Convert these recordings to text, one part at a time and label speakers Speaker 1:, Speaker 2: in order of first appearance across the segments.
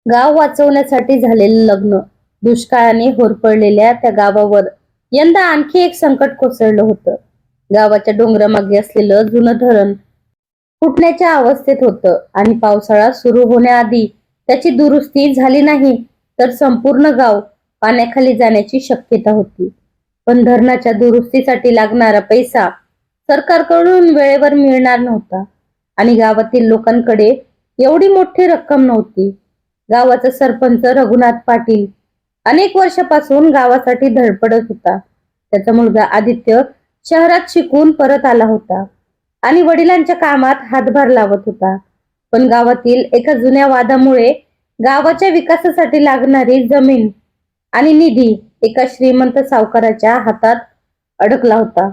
Speaker 1: गाव वाचवण्यासाठी झालेलं लग्न. दुष्काळाने होरपळलेल्या त्या गावावर यंदा आणखी एक संकट कोसळलं होतं. गावाच्या डोंगरामागे असलेलं जुनं धरण फुटण्याच्या अवस्थेत होतं आणि पावसाळा सुरू होण्याआधी त्याची दुरुस्ती झाली नाही तर संपूर्ण गाव पाण्याखाली जाण्याची शक्यता होती. पण धरणाच्या दुरुस्तीसाठी लागणारा पैसा सरकारकडून वेळेवर मिळणार नव्हता आणि गावातील लोकांकडे एवढी मोठी रक्कम नव्हती. गावाचा सरपंच रघुनाथ पाटील अनेक वर्षापासून गावासाठी धडपडत होता. त्याचा मुलगा आदित्य शहरात शिकून परत आला होता आणि वडिलांच्या कामात हातभार लावत होता. पण गावातील एका जुन्या वादामुळे गावाच्या विकासासाठी लागणारी जमीन आणि निधी एका श्रीमंत सावकाराच्या हातात अडकला होता.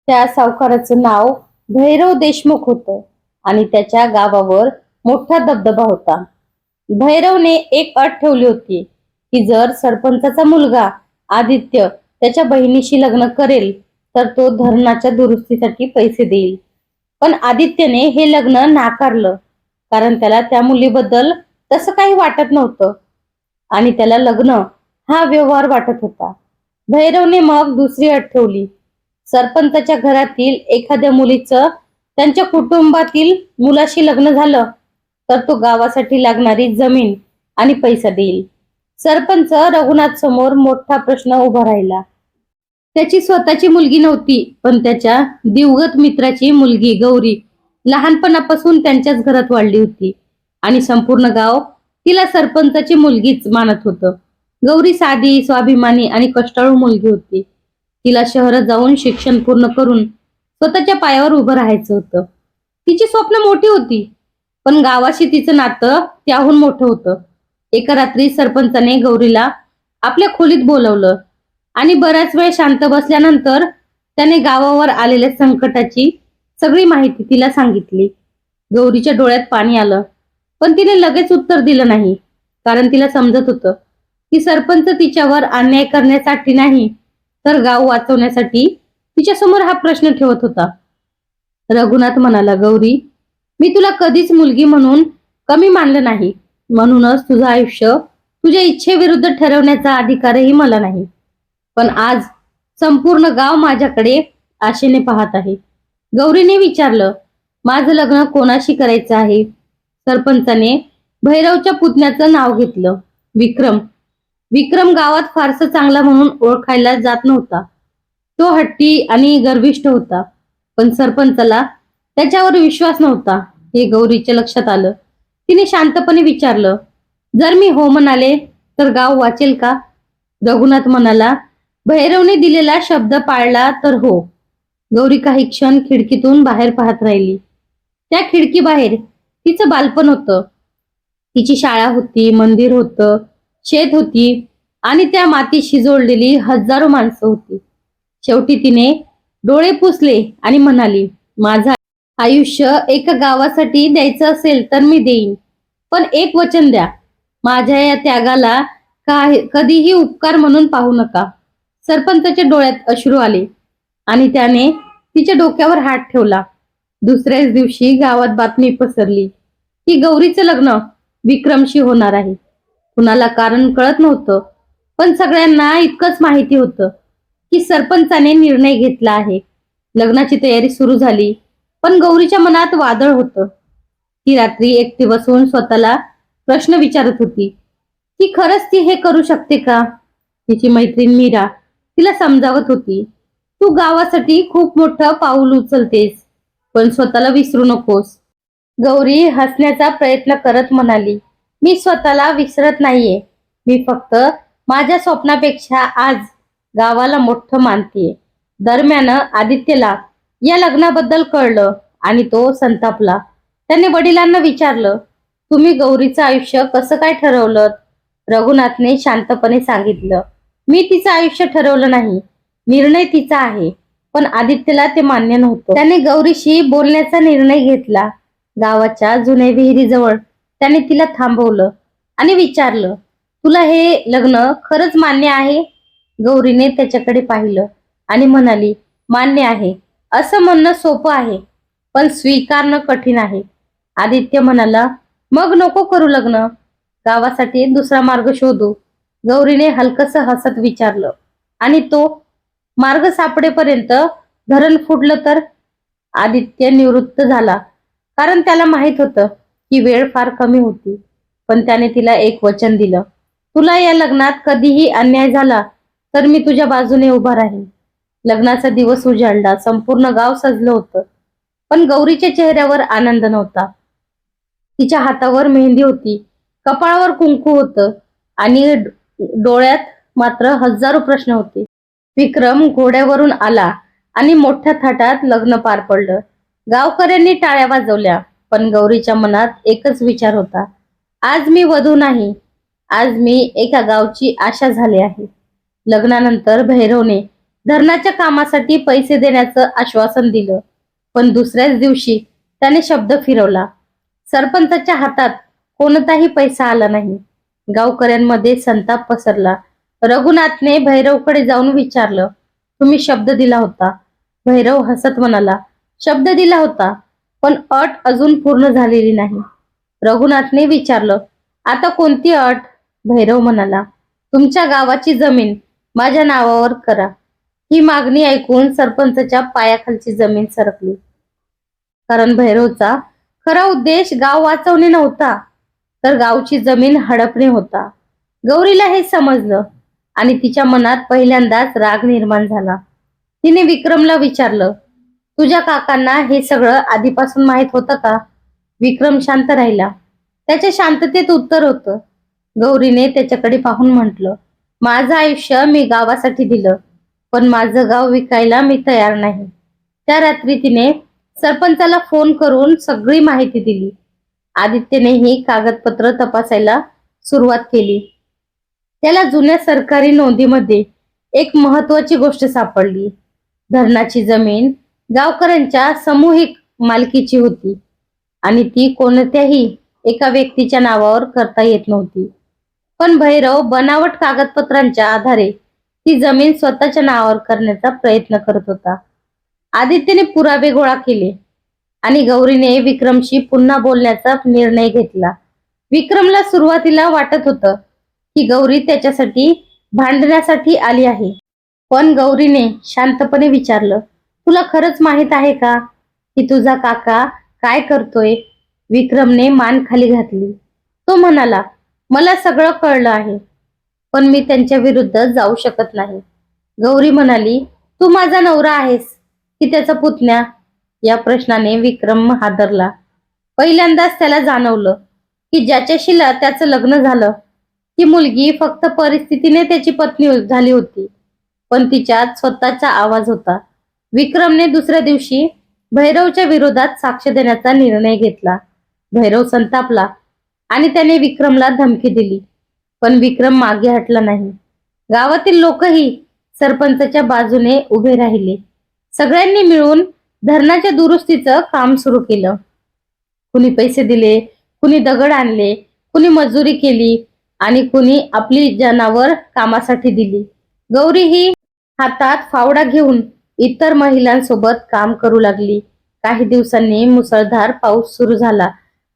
Speaker 1: त्या सावकाराचं नाव भैरव देशमुख होतं आणि त्याच्या गावावर मोठा दबदबा होता. भैरवने एक अट ठेवली होती की जर सरपंचाचा मुलगा आदित्य त्याच्या बहिणीशी लग्न करेल तर तो धरणाच्या दुरुस्तीसाठी पैसे देईल. पण आदित्यने हे लग्न नाकारलं कारण त्याला त्या मुलीबद्दल तसं काही वाटत नव्हतं आणि त्याला लग्न हा व्यवहार वाटत होता. भैरवने मग दुसरी अट ठेवली. सरपंचाच्या घरातील एखाद्या मुलीचं त्यांच्या कुटुंबातील मुलाशी लग्न झालं तर तो गावासाठी लागणारी जमीन आणि पैसा देईल. सरपंच रघुनाथ समोर मोठा प्रश्न उभा राहिला. त्याची स्वतःची मुलगी नव्हती पण त्याच्या दिवगत मित्राची मुलगी गौरी लहानपणापासून त्यांच्याच घरात वाढली होती आणि संपूर्ण गाव तिला सरपंचाची मुलगीच मानत होतं. गौरी साधी, स्वाभिमानी आणि कष्टाळू मुलगी होती. तिला शहरात जाऊन शिक्षण पूर्ण करून स्वतःच्या पायावर उभं राहायचं होतं. तिची स्वप्न मोठी होती पण गावाशी तिचं नातं त्याहून मोठं होतं. एका रात्री सरपंचाने गौरीला आपल्या खोलीत बोलवलं आणि बराच वेळ शांत बसल्यानंतर त्याने गावावर आलेल्या संकटाची सगळी माहिती तिला सांगितली. गौरीच्या डोळ्यात पाणी आलं पण तिने लगेच उत्तर दिलं नाही कारण तिला समजत होतं की सरपंच तिच्यावर अन्याय करण्यासाठी नाही तर गाव वाचवण्यासाठी तिच्यासमोर हा प्रश्न ठेवत होता. रघुनाथ म्हणाला, गौरी, मी तुला कधीच मुलगी म्हणून कमी मानलं नाही. म्हणूनच तुझं आयुष्य तुझ्या इच्छेविरुद्ध ठरवण्याचा अधिकारही मला नाही. पण आज संपूर्ण गाव माझ्याकडे आशेने पाहत आहे. गौरीने विचारलं, माझं लग्न कोणाशी करायचं आहे? सरपंचाने भैरवच्या पुतण्याचं नाव घेतलं, विक्रम. विक्रम गावात फारसा चांगला म्हणून ओळखायला जात नव्हता. तो हट्टी आणि गर्विष्ठ होता पण सरपंचाला त्याच्यावर विश्वास नव्हता हे गौरीच्या लक्षात आलं. तिने शांतपणे विचारलं, जर मी हो म्हणाले तर गाव वाचेल का? रघुनाथ म्हणाला, भैरवने दिलेला शब्द पाळला तर हो. गौरी काही क्षण खिडकीतून बाहेर पाहत राहिली. त्या खिडकी बाहेर तिचं बालपण होतं. तिची शाळा होती, मंदिर होतं, शेत होती आणि त्या मातीशी जोडलेली हजारो माणसं होती. शेवटी तिने डोळे पुसले आणि म्हणाली, माझं आयुष्य एका गावासाठी द्यायचं असेल तर मी देईन. पण एक वचन द्या, माझ्या या त्यागाला कधीही उपकार म्हणून पाहू नका. सरपंचाच्या डोळ्यात अश्रू आले आणि त्याने तिच्या डोक्यावर हात ठेवला. दुसऱ्याच दिवशी गावात बातमी पसरली की गौरीचं लग्न विक्रमशी होणार आहे. कुणाला कारण कळत नव्हतं पण सगळ्यांना इतकंच माहिती होतं की सरपंचाने निर्णय घेतला आहे. लग्नाची तयारी सुरू झाली पण गौरीच्या मनात वादळ होतं. ती रात्री एकटी बसून स्वतःला प्रश्न विचारत होती की खरंच ती हे करू शकते का? तिची मैत्रीण मीरा तिला समजावत होती, तू गावासाठी खूप मोठं पाऊल उचलतेस पण स्वतःला विसरू नकोस. गौरी हसण्याचा प्रयत्न करत म्हणाली, मी स्वतःला विसरत नाहीये. मी फक्त माझ्या स्वप्नापेक्षा आज गावाला मोठं मानतेय. दरम्यान आदित्यला या लग्नाबद्दल कळलं आणि तो संतापला. त्याने वडिलांना विचारलं, तुम्ही गौरीचं आयुष्य कसं काय ठरवलं? रघुनाथने शांतपणे सांगितलं, मी तिचं आयुष्य ठरवलं नाही, निर्णय तिचा आहे. पण आदित्यला ते मान्य नव्हतं. त्याने गौरीशी बोलण्याचा निर्णय घेतला. गावाच्या जुन्या विहिरीजवळ त्याने तिला थांबवलं आणि विचारलं, तुला हे लग्न खरंच मान्य आहे? गौरीने त्याच्याकडे पाहिलं आणि म्हणाली, मान्य आहे. असं म्हणणं सोपं आहे पण स्वीकारणं कठीण आहे. आदित्य म्हणाला, मग नको करू लग्न. गावासाठी दुसरा मार्ग शोधू, गौरीने हलकस हसत विचारलं. आणि तो मार्ग सापडेपर्यंत धरण फुटलं तर? आदित्य निवृत्त झाला, कारण त्याला माहित होतं की वेळ फार कमी होती. पण त्याने तिला एक वचन दिलं, तुला या लग्नात कधीही अन्याय झाला तर मी तुझ्या बाजूने उभा राहीन. लग्नाचा दिवस उजाडला, संपूर्ण गाव सजलं होतं. पण गौरीच्या चेहऱ्यावर आनंद नव्हता. तिच्या हातावर मेहंदी होती, कपाळावर कुंकू होतं आणि डोळ्यात मात्र हजारो प्रश्न होते. विक्रम घोड्यावरून आला आणि मोठ्या थाटात लग्न पार पडलं. गावकऱ्यांनी टाळ्या वाजवल्या, पण गौरीच्या मनात एकच विचार होता, आज मी वधू नाही, आज मी एका गावची आशा झाले आहे. लग्नानंतर भैरवने धरणाच्या कामासाठी पैसे देण्याचं आश्वासन दिलं, पण दुसऱ्याच दिवशी त्याने शब्द फिरवला. सरपंचाच्या हातात कोणताही पैसा आला नाही. गावकऱ्यांमध्ये संताप पसरला. रघुनाथने भैरवकडे जाऊन विचारलं, तुम्ही शब्द दिला होता? भैरव हसत म्हणाला, शब्द दिला होता, पण अट अजून पूर्ण झालेली नाही. रघुनाथने विचारलं, आता कोणती अट? भैरव म्हणाला, तुमच्या गावाची जमीन माझ्या नावावर करा. ही मागणी ऐकून सरपंचाच्या पायाखालची जमीन सरकली. कारण भैरवचा खरा उद्देश गाव वाचवणे नव्हता, तर गावची जमीन हडपणे होता. गौरीला हे समजलं आणि तिच्या मनात पहिल्यांदाच राग निर्माण झाला. तिने विक्रमला विचारलं, तुझ्या काकांना हे सगळं आधीपासून माहित होतं का? विक्रम शांत राहिला. त्याच्या शांततेत उत्तर होतं. गौरीने त्याच्याकडे पाहून म्हटलं, माझं आयुष्य मी गावासाठी दिलं, पण माझं गाव विकायला मी तयार नाही. त्या रात्री तिने सरपंचाला फोन करून सगळी माहिती दिली. आदित्यने ही कागदपत्र तपासायला सुरुवात केली. त्याला जुन्या सरकारी नोंदीमध्ये एक महत्वाची गोष्ट सापडली. धरणाची जमीन गावकऱ्यांच्या सामूहिक मालकीची होती आणि ती कोणत्याही एका व्यक्तीच्या नावावर करता येत नव्हती. पण भैरव बनावट कागदपत्रांच्या आधारे ती जमीन स्वतःच्या नावावर करण्याचा प्रयत्न करत होता. आदित्यने पुरावे गोळा केले आणि गौरीने विक्रमशी पुन्हा बोलण्याचा निर्णय घेतला. विक्रमला सुरुवातीला वाटत होतं की गौरी त्याच्यासाठी भांडण्यासाठी आली आहे. पण गौरीने शांतपणे विचारलं, तुला खरंच माहित आहे का की तुझा काका काय करतोय? विक्रमने मान खाली घातली. तो म्हणाला, मला सगळं कळलं आहे, पण मी त्यांच्या विरुद्ध जाऊ शकत नाही. गौरी म्हणाली, तू माझा नवरा आहेस की त्याचा पुतण्या? या प्रश्नाने विक्रम हादरला. पहिल्यांदाच त्याला जाणवलं की ज्याच्याशी त्याचं लग्न झालं ती मुलगी फक्त परिस्थितीने त्याची पत्नी झाली होती, पण तिच्यात स्वतःचा आवाज होता. विक्रमने दुसऱ्या दिवशी भैरवच्या विरोधात साक्ष देण्याचा निर्णय घेतला. भैरव संतापला आणि त्याने विक्रमला धमकी दिली, पण विक्रम मागे हटला नाही. गावातील लोकही सरपंचाच्या बाजूने उभे राहिले. सगळ्यांनी मिळून धरणाच्या दुरुस्तीचं काम सुरू केलं. कुणी पैसे दिले, कुणी दगड आणले, कुणी मजुरी केली आणि कुणी आपली जनावर कामासाठी दिली. गौरी ही हातात फावडा घेऊन इतर महिलांसोबत काम करू लागली. काही दिवसांनी मुसळधार पाऊस सुरू झाला.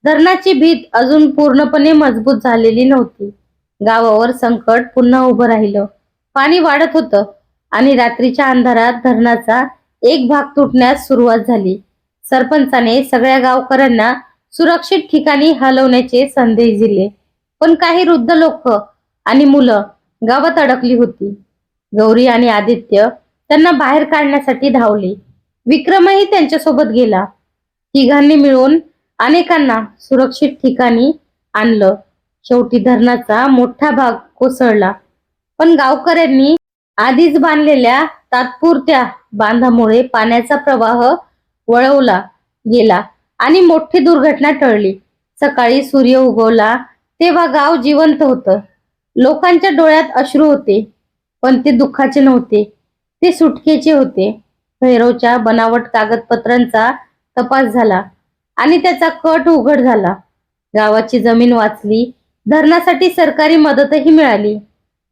Speaker 1: धरणाची भीत अजून पूर्णपणे मजबूत झालेली नव्हती. गावावर संकट पुन्हा उभं राहिलं. पाणी वाढत होतं आणि रात्रीच्या अंधारात धरणाचा एक भाग तुटण्यास सुरुवात झाली. सरपंचाने सगळ्या गावकऱ्यांना सुरक्षित ठिकाणी हलवण्याचे संदेश दिले, पण काही वृद्ध लोक आणि मुलं गावात अडकली होती. गौरी आणि आदित्य त्यांना बाहेर काढण्यासाठी धावले. विक्रमही त्यांच्यासोबत गेला. तिघांनी मिळून अनेकांना सुरक्षित ठिकाणी आणलं. शेवटी धरणाचा मोठा भाग कोसळला, पण गावकऱ्यांनी आधीच बांधलेल्या तात्पुरत्या बांधामुळे पाण्याचा प्रवाह वळवला गेला आणि मोठी दुर्घटना टळली. सकाळी सूर्य उगवला तेव्हा गाव जिवंत होतं. लोकांच्या डोळ्यात अश्रू होते, पण ते दुःखाचे नव्हते, ते सुटकेचे होते. भैरवच्या बनावट कागदपत्रांचा तपास झाला आणि त्याचा कट उघड झाला. गावाची जमीन वाचली, धरणासाठी सरकारी मदतही मिळाली.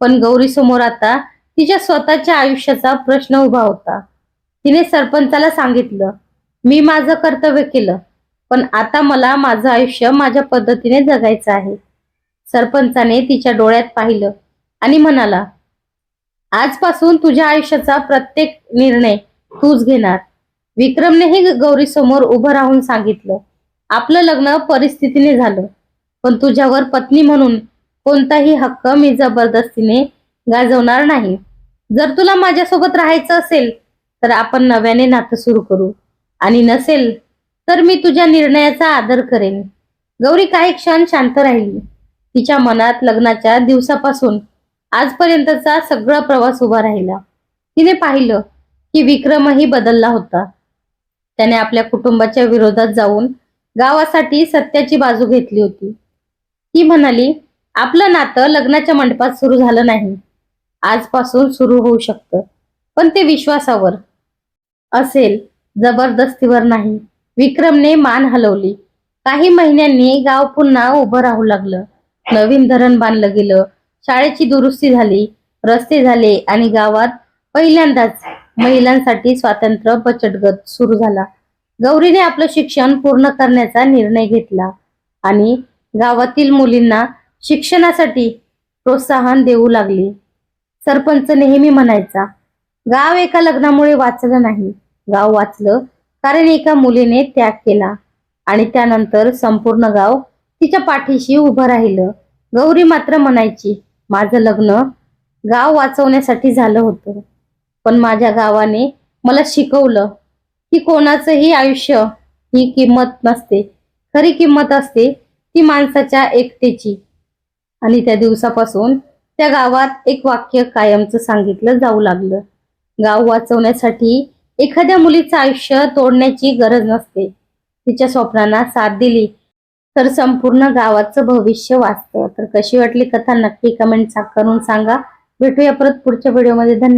Speaker 1: पण गौरी समोर आता तिच्या स्वतःच्या आयुष्याचा प्रश्न उभा होता. तिने सरपंचाला सांगितलं, मी माझं कर्तव्य केलं, पण आता मला माझं आयुष्य माझ्या पद्धतीने जगायचं आहे. सरपंचाने तिच्या डोळ्यात पाहिलं आणि म्हणाला, आजपासून तुझ्या आयुष्याचा प्रत्येक निर्णय तूच घेणार. विक्रमनेही गौरी समोर उभं राहून सांगितलं, आपलं लग्न परिस्थितीने झालं, पण तुझ्यावर पत्नी म्हणून कोणताही हक्क मी जबरदस्तीने गाजवणार नाही. जर तुला माझ्यासोबत राहायचं असेल तर आपण नव्याने नातं सुरू करू, आणि नसेल तर मी तुझ्या निर्णयाचा आदर करेन. गौरी काही क्षण शांत राहिली. तिच्या मनात लग्नाच्या दिवसापासून आजपर्यंतचा सगळा प्रवास उभा राहिला. तिने पाहिलं की विक्रमही बदलला होता. त्याने आपल्या कुटुंबाच्या विरोधात जाऊन गावासाठी सत्याची बाजू घेतली होती. ती म्हणाली, आपलं नातं लग्नाच्या मंडपात सुरू झालं नाही, आजपासून सुरू होऊ शकतं, पण ते विश्वासावर असेल, जबरदस्तीवर नाही. विक्रमने मान हलवली. काही महिन्यांनी गाव पुन्हा उभं राहू लागलं. नवीन धरण बांधलं गेलं, शाळेची दुरुस्ती झाली, रस्ते झाले आणि गावात पहिल्यांदाच महिलांसाठी स्वातंत्र्य बचत गट सुरू झाला. गौरीने आपलं शिक्षण पूर्ण करण्याचा निर्णय घेतला आणि गावातील मुलींना शिक्षणासाठी प्रोत्साहन देऊ लागली. सरपंच नेहमी म्हणायचा, गाव एका लग्नामुळे वाचलं नाही, गाव वाचलं कारण एका मुलीने त्याग केला, आणि त्यानंतर संपूर्ण गाव तिच्या पाठीशी उभं राहिलं. गौरी मात्र म्हणायची, माझं लग्न गाव वाचवण्यासाठी झालं होतं, पण माझ्या गावाने मला शिकवलं की कोणाचंही आयुष्य ही किंमत नसते. खरी किंमत असते ती माणसाच्या एकतेची. आणि त्या दिवसापासून त्या गावात एक वाक्य कायमचं सांगितलं जाऊ लागलं, गाव वाचवण्यासाठी एखाद्या मुलीचं आयुष्य तोडण्याची गरज नसते. तिच्या स्वप्नांना साथ दिली तर संपूर्ण गावाचं भविष्य वाचतं. तर कशी वाटली कथा नक्की कमेंट करून सांगा. भेटूया परत पुढच्या व्हिडिओमध्ये. धन्यवाद.